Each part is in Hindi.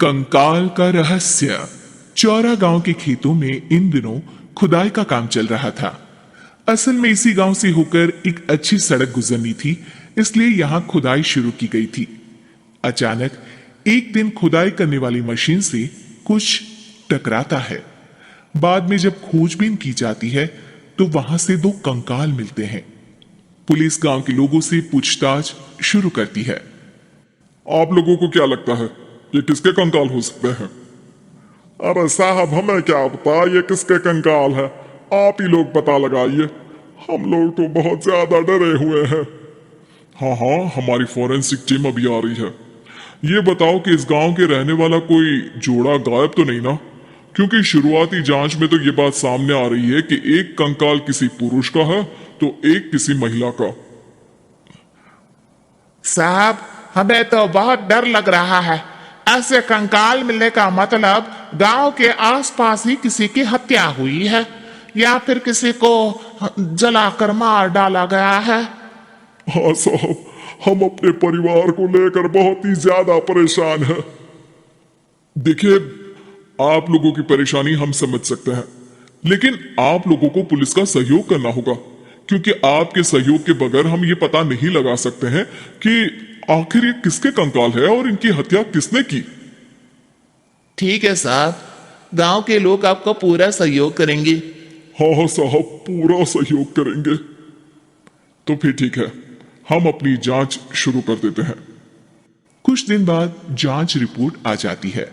कंकाल का रहस्य। चौरा गांव के खेतों में इन दिनों खुदाई का काम चल रहा था। असल में इसी गांव से होकर एक अच्छी सड़क गुजरनी थी, इसलिए यहां खुदाई शुरू की गई थी। अचानक एक दिन खुदाई करने वाली मशीन से कुछ टकराता है। बाद में जब खोजबीन की जाती है तो वहां से दो कंकाल मिलते हैं। पुलिस गांव के लोगों से पूछताछ शुरू करती है। आप लोगों को क्या लगता है ये किसके कंकाल हो सकते हैं? अरे साहब, हमें क्या पता ये किसके कंकाल है, आप ही लोग पता लगाइए। हम लोग तो बहुत ज्यादा डरे हुए हैं। हाँ हाँ, हमारी फॉरेंसिक टीम अभी आ रही है। ये बताओ कि इस गांव के रहने वाला कोई जोड़ा गायब तो नहीं ना? क्योंकि शुरुआती जांच में तो ये बात सामने आ रही है कि एक कंकाल किसी पुरुष का है तो एक किसी महिला का। साहब, हमें तो बहुत डर लग रहा है। ऐसे कंकाल मिलने का मतलब गांव के आसपास ही किसी की हत्या हुई है या फिर किसी को जलाकर मार डाला गया है। हाँ साहब, हम अपने परिवार को लेकर बहुत ही ज्यादा परेशान हैं। देखिए, आप लोगों की परेशानी हम समझ सकते हैं, लेकिन आप लोगों को पुलिस का सहयोग करना होगा, क्योंकि आपके सहयोग के बगैर हम ये पता नहीं लगा सकते हैं कि आखिर ये किसके कंकाल है और इनकी हत्या किसने की। ठीक है साहब, गांव के लोग आपका पूरा सहयोग करेंगे। हाँ हाँ साहब, पूरा सहयोग करेंगे। तो फिर ठीक है, हम अपनी जांच शुरू कर देते हैं। कुछ दिन बाद जांच रिपोर्ट आ जाती है।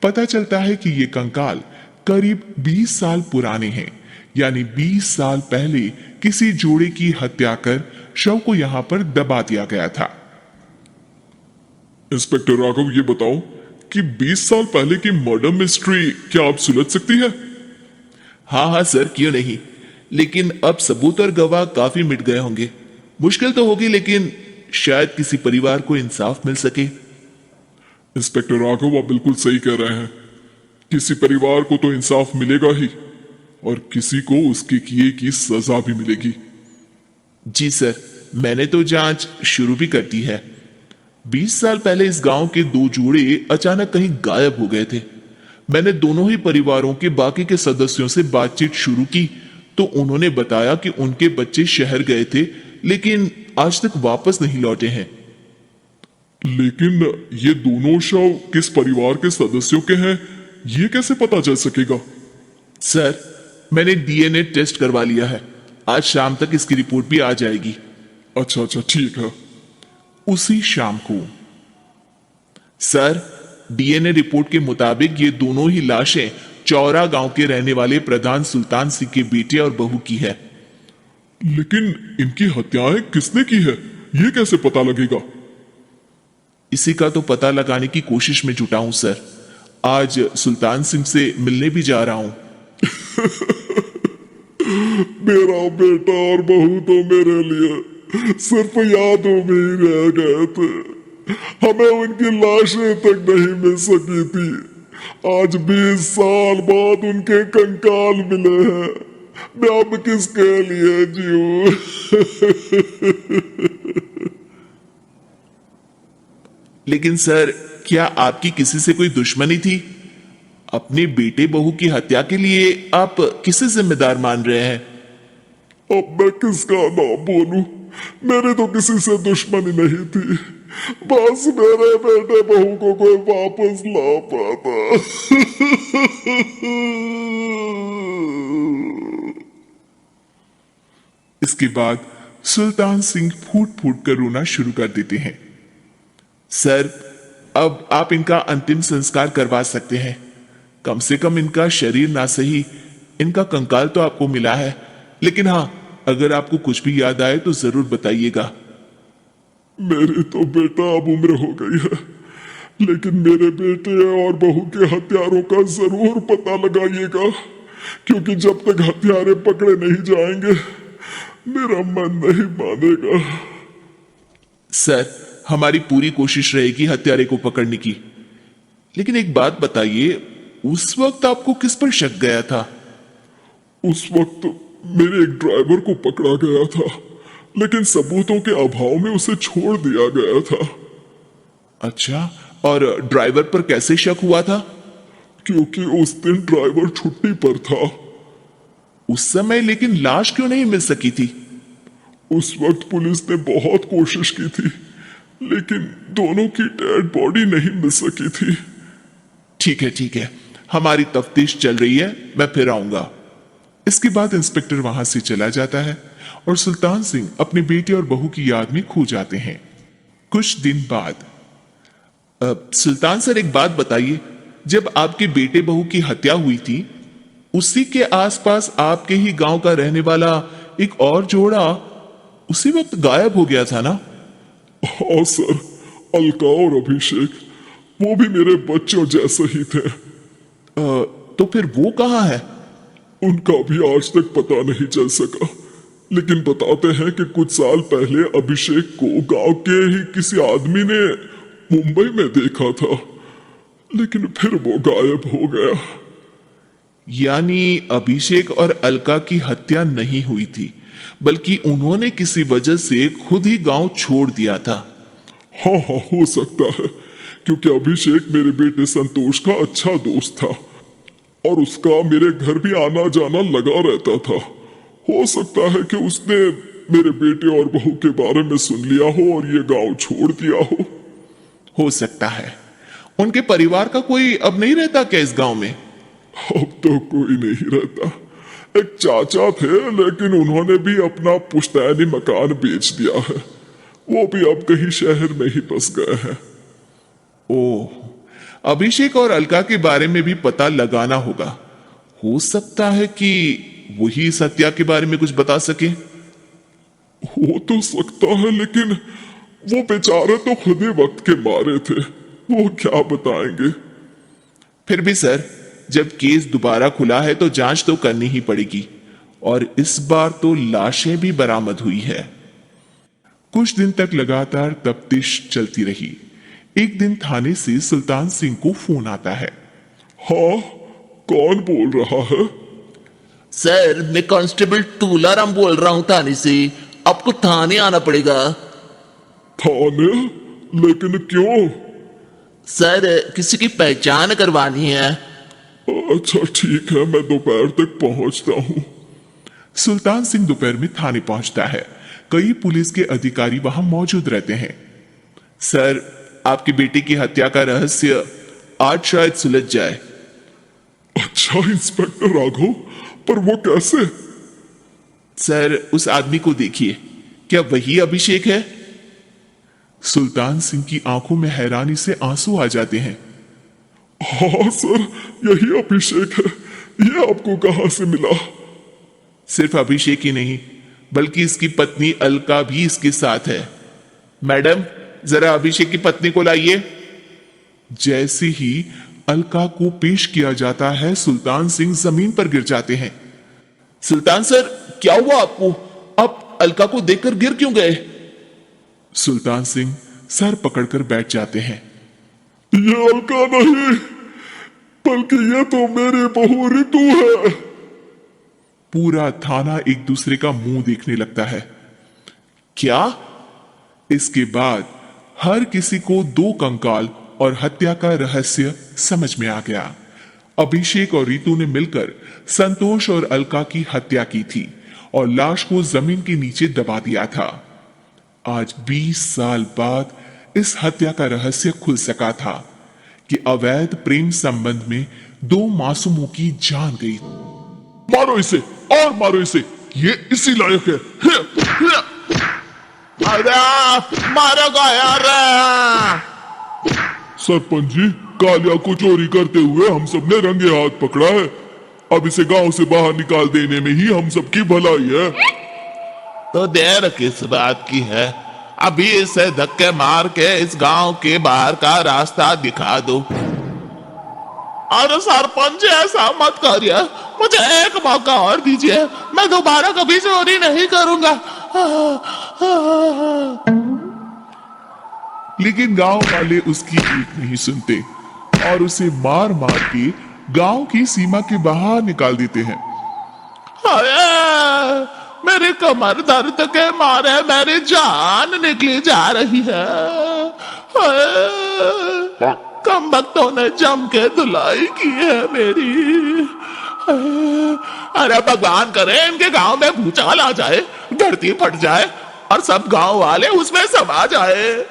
पता चलता है कि ये कंकाल करीब 20 साल पुराने हैं, यानी 20 साल पहले किसी जोड़े की हत्या कर शव को यहां पर दबा दिया गया था। इंस्पेक्टर राघव, ये बताओ कि 20 साल पहले की मर्डर मिस्ट्री क्या आप सुलझ सकती है? हाँ हाँ सर, क्यों नहीं। लेकिन अब सबूत और गवाह काफी मिट गए होंगे। मुश्किल तो होगी, लेकिन शायद किसी परिवार को इंसाफ मिल सके। इंस्पेक्टर राघव, आप बिल्कुल सही कह रहे हैं। किसी परिवार को तो इंसाफ मिलेगा ही, और किसी को उसके किए की सजा भी मिलेगी। जी सर, मैंने तो जांच शुरू भी कर दी है। 20 साल पहले इस गांव के दो जोड़े अचानक कहीं गायब हो गए थे। मैंने दोनों ही परिवारों के बाकी के सदस्यों से बातचीत शुरू की तो उन्होंने बताया कि उनके बच्चे शहर गए थे, लेकिन आज तक वापस नहीं लौटे हैं। लेकिन ये दोनों शव किस परिवार के सदस्यों के हैं, ये कैसे पता चल सकेगा? सर, मैंने डीएनए टेस्ट करवा लिया है। आज शाम तक इसकी रिपोर्ट भी आ जाएगी। अच्छा अच्छा, ठीक है। उसी शाम को सर, डीएनए रिपोर्ट के मुताबिक ये दोनों ही लाशें चौरा गांव के रहने वाले प्रधान सुल्तान सिंह के बेटे और बहू की है। लेकिन इनकी हत्याएं किसने की है, ये कैसे पता लगेगा? इसी का तो पता लगाने की कोशिश में जुटा हूं सर। आज सुल्तान सिंह से मिलने भी जा रहा हूं। मेरा बेटा और बहू तो मेरे लिए सिर्फ यादों में ही रह गए थे। हमें उनकी लाशें तक नहीं मिल सकी थी। आज 20 साल बाद उनके कंकाल मिले हैं। मैं अब किसके लिए जीऊं? लेकिन सर, क्या आपकी किसी से कोई दुश्मनी थी? अपने बेटे बहू की हत्या के लिए आप किसे जिम्मेदार मान रहे हैं? अब मैं किसका नाम बोलूं? मेरी तो किसी से दुश्मनी नहीं थी, बस मेरे बेटे बहू को कोई वापस ला पाता। इसके बाद सुल्तान सिंह फूट फूट कर रोना शुरू कर देते हैं। सर, अब आप इनका अंतिम संस्कार करवा सकते हैं। कम से कम इनका शरीर ना सही, इनका कंकाल तो आपको मिला है। लेकिन हाँ, अगर आपको कुछ भी याद आए तो जरूर बताइएगा। मेरी तो बेटा अब उम्र हो गई है, लेकिन मेरे बेटे और बहू के हत्यारों का जरूर पता लगाइएगा, क्योंकि जब तक हत्यारे पकड़े नहीं जाएंगे मेरा मन नहीं मानेगा। सर, हमारी पूरी कोशिश रहेगी हत्यारे को पकड़ने की। लेकिन एक बात बताइए, उस वक्त आपको किस पर शक गया था? उस वक्त मेरे एक ड्राइवर को पकड़ा गया था, लेकिन सबूतों के अभाव में उसे छोड़ दिया गया था। अच्छा, और ड्राइवर पर कैसे शक हुआ था? क्योंकि उस दिन ड्राइवर छुट्टी पर था। उस समय लेकिन लाश क्यों नहीं मिल सकी थी? उस वक्त पुलिस ने बहुत कोशिश की थी, लेकिन दोनों की डेड बॉडी नहीं मिल सकी थी। ठीक है, हमारी तफ्तीश चल रही है, मैं फिर आऊंगा। इसके बाद इंस्पेक्टर वहां से चला जाता है और सुल्तान सिंह अपने बेटे और बहू की याद में खो जाते हैं। कुछ दिन बाद सुल्तान सर, एक बात बताइए, जब आपके बेटे बहू की हत्या हुई थी, उसी के आसपास आपके ही गांव का रहने वाला एक और जोड़ा उसी वक्त गायब हो गया था ना? हाँ सर, अलका और अभिषेक, वो भी मेरे बच्चों जैसे ही थे। तो फिर वो कहाँ है? उनका भी आज तक पता नहीं चल सका, लेकिन बताते हैं कि कुछ साल पहले अभिषेक को गांव के ही किसी आदमी ने मुंबई में देखा था, लेकिन फिर वो गायब हो गया। यानी अभिषेक और अलका की हत्या नहीं हुई थी, बल्कि उन्होंने किसी वजह से खुद ही गांव छोड़ दिया था। हाँ, हो सकता है, क्योंकि अभिषेक मेरे बेटे संतोष का अच्छा दोस्त था और उसका मेरे घर भी आना जाना लगा रहता था। हो सकता है कि उसने मेरे बेटे और बहू के बारे में सुन लिया हो और ये गांव छोड़ दिया हो सकता है। उनके परिवार का कोई अब नहीं रहता क्या इस गांव में? अब तो कोई नहीं रहता। एक चाचा थे, लेकिन उन्होंने भी अपना पुश्तैनी मकान बेच दिया है। वो भी अब कहीं शहर में ही बस गए हैं। ओह, अभिषेक और अलका के बारे में भी पता लगाना होगा। हो सकता है कि वही इस हत्या के बारे में कुछ बता सके। हो तो सकता है, लेकिन वो बेचारे तो खुद ही वक्त के मारे थे, वो क्या बताएंगे। फिर भी सर, जब केस दोबारा खुला है तो जांच तो करनी ही पड़ेगी, और इस बार तो लाशें भी बरामद हुई है। कुछ दिन तक लगातार तफ्तीश चलती रही। एक दिन थाने से सुल्तान सिंह को फोन आता है। हाँ, कौन बोल रहा है? सर, मैं कांस्टेबल तुलाराम बोल रहा हूँ थाने से। आपको थाने आना पड़ेगा। थाने? लेकिन क्यों? सर, किसी की पहचान करवानी है। अच्छा ठीक है, मैं दोपहर तक पहुंचता हूँ। सुल्तान सिंह दोपहर में थाने पहुंचता है। कई पुलिस के अधिकारी वहां मौजूद रहते हैं। सर, आपकी बेटी की हत्या का रहस्य आज शायद सुलझ जाए। अच्छा इंस्पेक्टर राघव, पर वो कैसे? सर, उस आदमी को देखिए, क्या वही अभिषेक है? सुल्तान सिंह की आंखों में हैरानी से आंसू आ जाते हैं। हाँ सर, यही अभिषेक है। ये आपको कहां से मिला? सिर्फ अभिषेक ही नहीं, बल्कि इसकी पत्नी अलका भी इसके साथ है। मैडम, जरा अभिषेक की पत्नी को लाइए। जैसे ही अलका को पेश किया जाता है, सुल्तान सिंह जमीन पर गिर जाते हैं। सुल्तान सर, क्या हुआ आपको? आप अलका को देखकर गिर क्यों गए? सुल्तान सिंह सर पकड़कर बैठ जाते हैं। ये अलका नहीं, बल्कि ये तो मेरी बहू रितु है। पूरा थाना एक दूसरे का मुंह देखने लगता है। क्या? इसके बाद हर किसी को दो कंकाल और हत्या का रहस्य समझ में आ गया। अभिषेक और रितु ने मिलकर संतोष और अलका की हत्या की थी और लाश को जमीन के नीचे दबा दिया था। आज 20 साल बाद इस हत्या का रहस्य खुल सका था कि अवैध प्रेम संबंध में दो मासूमों की जान गई। मारो इसे और मारो इसे, ये इसी लायक है। अरे मारेगा यार। सरपंच जी, कालिया को चोरी करते हुए हम सबने रंगे हाथ पकड़ा है। अब इसे गांव से बाहर निकाल देने में ही हम सबकी भलाई है। तो देर किस बात की है? अभी इसे धक्के मार के इस गांव के बाहर का रास्ता दिखा दो। अरे सरपंच, ऐसा मत करिए, मुझे एक मौका और दीजिए, मैं दोबारा कभी चोरी नहीं करूंगा। लेकिन गांव वाले उसकी एक नहीं सुनते और उसे मार मार के गांव की सीमा के बाहर निकाल देते हैं। हाय, मेरी कमर दर्द के मारे मेरी जान निकली जा रही है। हाय। कम वक्तों ने जम के धुलाई की है मेरी। अरे भगवान करे इनके गांव में भूचाल आ जाए, धरती फट जाए और सब गांव वाले उसमें समा जाए।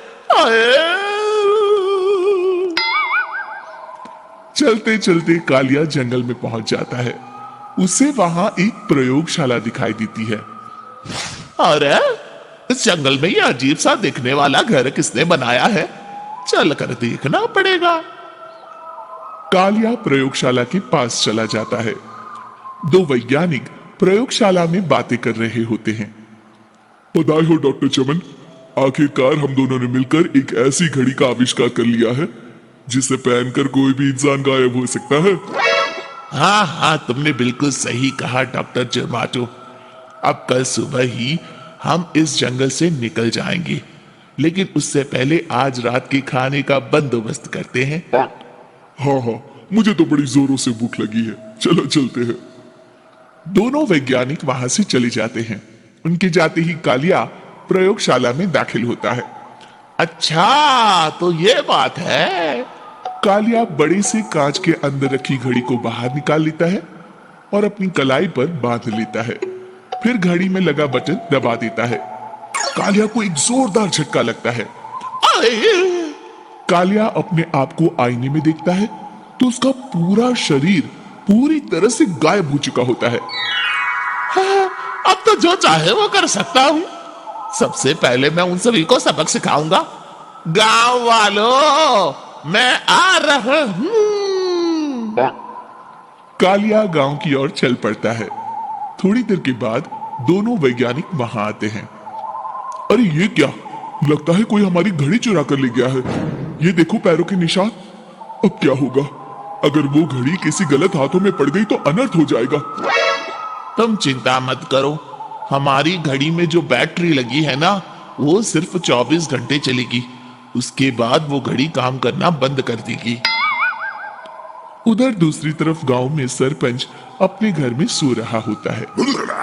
चलते चलते कालिया जंगल में पहुंच जाता है। उसे वहां एक प्रयोगशाला दिखाई देती है। अरे इस जंगल में ये अजीब सा दिखने वाला घर किसने बनाया है, चल कर देखना पड़ेगा। कालिया प्रयोगशाला के पास चला जाता है। दो वैज्ञानिक प्रयोगशाला में बातें कर रहे होते हैं। बधाई हो डॉक्टर चमन, आखिरकार हम दोनों ने मिलकर एक ऐसी घड़ी का आविष्कार कर लिया है जिसे पहनकर कोई भी इंसान गायब हो सकता है। हाँ हाँ, तुमने बिल्कुल सही कहा डॉक्टर जर्माटो। अब कल सुबह ही हम इस जंगल से निकल जाएंगे, लेकिन उससे पहले आज रात के खाने का बंदोबस्त करते हैं। हाँ हाँ, मुझे तो बड़ी जोरों से भूख लगी है, चलो चलते हैं। दोनों वैज्ञानिक वहां से चले जाते हैं। उनके जाते ही कालिया प्रयोगशाला में दाखिल होता है। अच्छा तो ये बात है। कालिया बड़े से कांच के अंदर रखी घड़ी को बाहर निकाल लेता है और अपनी कलाई पर बांध लेता है। फिर घड़ी में लगा बटन दबा देता है। कालिया को एक जोरदार झटका लगता है। कालिया अपने आप को आईने में देखता है तो उसका पूरा शरीर पूरी तरह से गायब हो चुका होता है। हाँ, अब तो जो चाहे वो कर सकता हूँ। सबसे पहले मैं उन सभी को सबक सिखाऊंगा। गांव वालों, मैं आ रहा हूँ। कालिया गांव की ओर चल पड़ता है। थोड़ी देर के बाद दोनों वैज्ञानिक वहां आते हैं। अरे ये क्या, लगता है कोई हमारी घड़ी चुरा कर ले गया है। ये देखो पैरों के निशान। अब क्या होगा, अगर वो घड़ी किसी गलत हाथों में पड़ गई तो अनर्थ हो जाएगा। तुम चिंता मत करो, हमारी घड़ी में जो बैटरी लगी है ना, वो सिर्फ 24 घंटे चलेगी। उसके बाद वो घड़ी काम करना बंद कर देगी। उधर दूसरी तरफ गांव में सरपंच अपने घर में सो रहा होता है।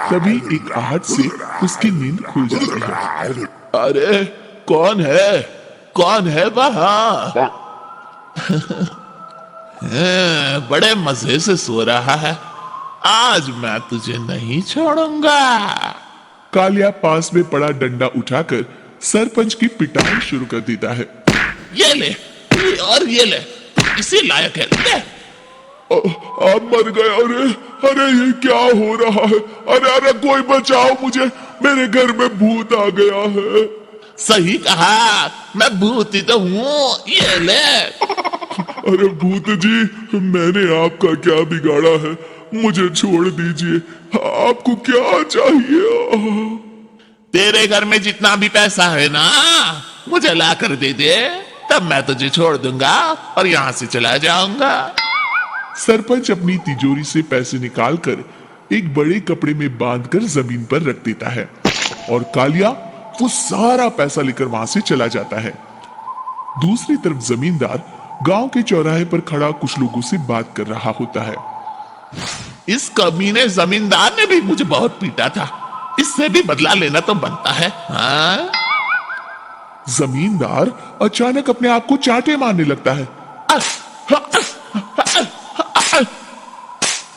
तभी एक आहट से उसकी नींद खुल जाती है। अरे कौन है, कौन है वहां? बड़े मजे से सो रहा है। आज मैं तुझे नहीं छोड़ूंगा। कालिया पास में पड़ा डंडा उठाकर सरपंच की पिटाई शुरू कर देता है। ये ले, और ये ले, इसी लायक है। ले। आप मर गए। अरे अरे ये क्या हो रहा है। अरे अरे कोई बचाओ मुझे, मेरे घर में भूत आ गया है। सही कहा, मैं भूत ही तो हूँ। ये ले। अरे भूत जी, मैंने आपका क्या बिगाड़ा है, मुझे छोड़ दीजिए। आपको क्या चाहिए? तेरे घर में जितना भी पैसा है ना, मुझे ला कर दे दे, तब मैं तुझे छोड़ दूंगा और यहाँ से चला जाऊंगा। सरपंच अपनी तिजोरी से पैसे निकालकर एक बड़े कपड़े में बांधकर जमीन पर रख देता है और कालिया वो सारा पैसा लेकर वहां से चला जाता है। दूसरी तरफ जमींदार गांव के चौराहे पर खड़ा कुछ लोगों से बात कर रहा होता है। इस कमीने जमींदार ने भी मुझे बहुत पीटा था, इससे भी बदला लेना तो बनता है। हाँ? जमींदार अचानक अपने आप को चांटे मारने लगता है।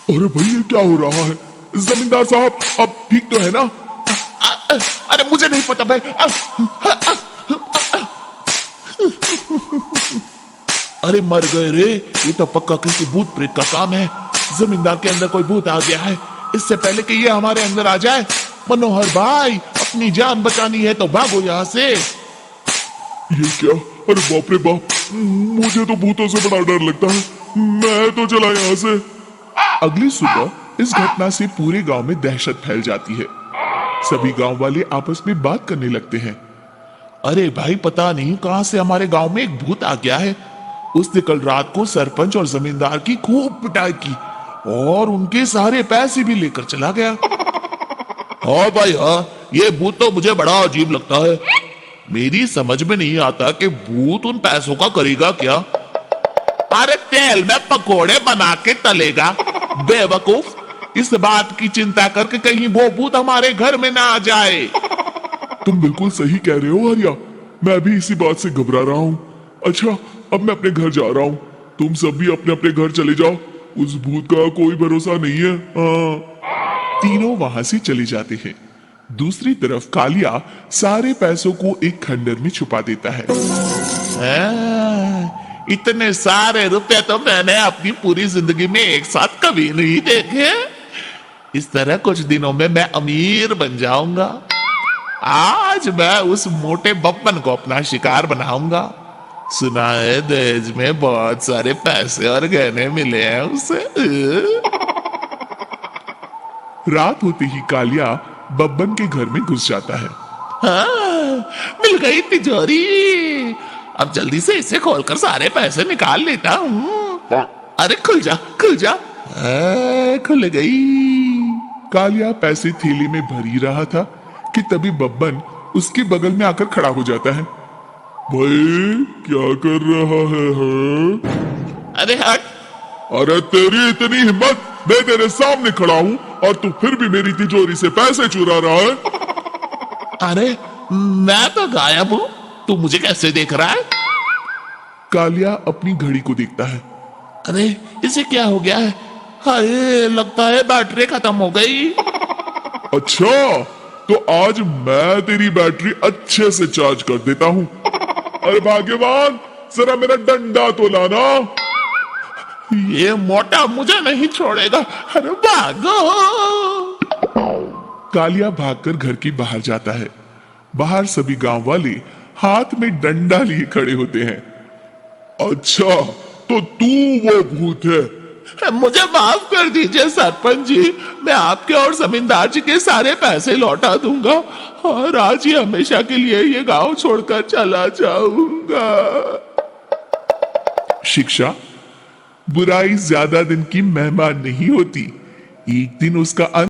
अरे भाई ये क्या हो रहा है? जमींदार साहब अब ठीक तो है ना? अरे मुझे नहीं पता भाई। अरे मर गए रे, ये तो पक्का किसी भूत प्रेत का काम है। जमींदार के अंदर कोई भूत आ गया है। इससे पहले कि ये हमारे अंदर आ जाए, मनोहर भाई अपनी जान बचानी है तो भागो यहाँ से। ये क्या? अरे बाप रे बाप, मुझे तो भूतों से बड़ा डर लगता है। मैं तो चला यहाँ से। अगली सुबह इस घटना से पूरे गांव में दहशत फैल जाती है। सभी गांव वाले आपस में बात करने लगते हैं। अरे भाई पता नहीं कहां से हमारे गांव में एक भूत आ गया है। उसने कल रात को सरपंच और जमींदार की खूब पिटाई की और उनके सारे पैसे भी लेकर चला गया। हाँ भाई हाँ, ये भूत तो मुझे बड़ा अजीब लगता है। मेरी समझ में नहीं आता कि भूत उन पैसों का करेगा क्या। अरे तेल में पकोड़े बना के तलेगा बेवकूफ। इस बात की चिंता करके कहीं वो भूत हमारे घर में ना आ जाए। तुम बिल्कुल सही कह रहे हो आर्या, मैं भी इसी बात से घबरा रहा हूँ। अच्छा अब मैं अपने घर जा रहा हूँ। तुम सब भी अपने अपने घर चले जाओ। उस भूत का कोई भरोसा नहीं है। हाँ। तीनों वहां से चले जाते हैं। दूसरी तरफ कालिया सारे पैसों को एक खंडर में छुपा देता है। इतने सारे रुपए तो मैंने अपनी पूरी जिंदगी में एक साथ कभी नहीं देखे। इस तरह कुछ दिनों में मैं अमीर बन जाऊंगा। आज मैं उस मोटे बब्बन को अपना शिकार बनाऊंगा। सुना है दहेज में बहुत सारे पैसे और गहने मिले हैं उसे। रात होते ही कालिया बब्बन के घर में घुस जाता है। हाँ, मिल गई तिजोरी। अब जल्दी से इसे खोलकर सारे पैसे निकाल लेता हूँ। अरे खुल जा खुल जा। खुल गई। कालिया पैसे थैली में भर ही रहा था कि तभी बब्बन उसके बगल में आकर खड़ा हो जाता है। भाई क्या कर रहा है हाँ? अरे हट। अरे तेरी इतनी हिम्मत, मैं तेरे सामने खड़ा हूँ और तू फिर भी मेरी तिजोरी से पैसे चुरा रहा है। अरे मैं तो गायब हूँ, तू मुझे कैसे देख रहा है? कालिया अपनी घड़ी को देखता है। अरे इसे क्या हो गया है? हाय, लगता है बैटरी खत्म हो गई। अच्छा, तो आज मैं तेरी बैटरी अच्छे से चार्ज कर देता हूँ। अरे भाग्यवान, जरा मेरा डंडा तो लाना। ये मोटा मुझे नहीं छोड़ेगा। अरे भागो। कालिया भागकर घर के बाहर जाता है। बाहर सभी गांव वाले हाथ में डंडा लिए खड़े होते हैं। अच्छा, तो तू वो भूत है। मुझे माफ कर दीजिए सरपंच जी, मैं आपके और जमींदार जी के सारे पैसे लौटा दूंगा और आज ही हमेशा के लिए ये गांव छोड़कर चला जाऊंगा। शिक्षा, बुराई ज्यादा दिन की मेहमान नहीं होती, एक दिन उसका